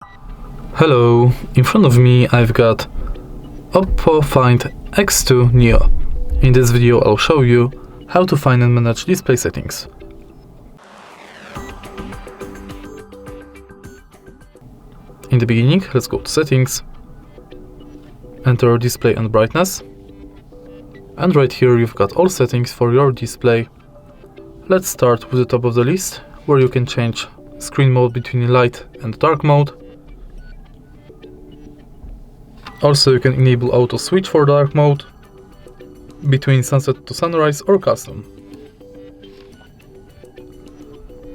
Hello, in front of me I've got Oppo Find X2 Neo. In this video I'll show you how to find and manage display settings. In the beginning, let's go to settings, enter display and brightness, and right here you've got all settings for your display. Let's start with the top of the list, where you can change screen mode between light and dark mode. Also, you can enable auto switch for dark mode between sunset to sunrise or custom.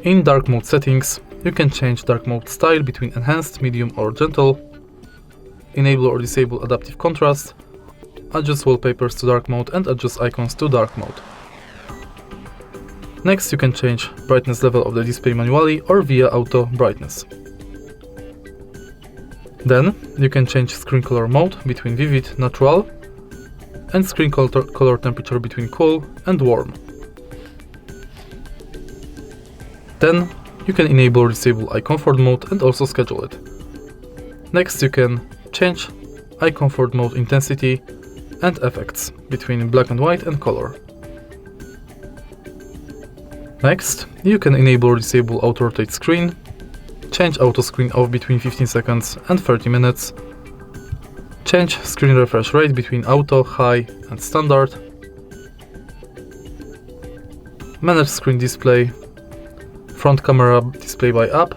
In dark mode settings, you can change dark mode style between enhanced, medium or gentle, enable or disable adaptive contrast, adjust wallpapers to dark mode and adjust icons to dark mode. Next, you can change brightness level of the display manually or via auto brightness. Then, you can change screen color mode between vivid, natural, and screen color temperature between cool and warm. Then, you can enable or disable eye comfort mode and also schedule it. Next, you can change eye comfort mode intensity and effects between black and white and color. Next, you can enable or disable auto rotate screen, change auto screen off between 15 seconds and 30 minutes, change screen refresh rate between auto, high and standard, manage screen display, front camera display by app,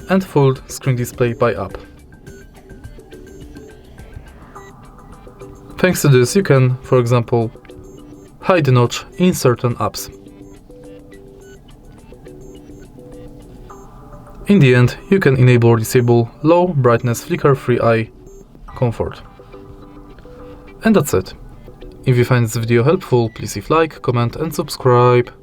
and full screen display by app. Thanks to this, you can, for example, hide the notch in certain apps. In the end, you can enable or disable low brightness flicker-free eye comfort. And that's it. If you find this video helpful, please leave like, comment and subscribe.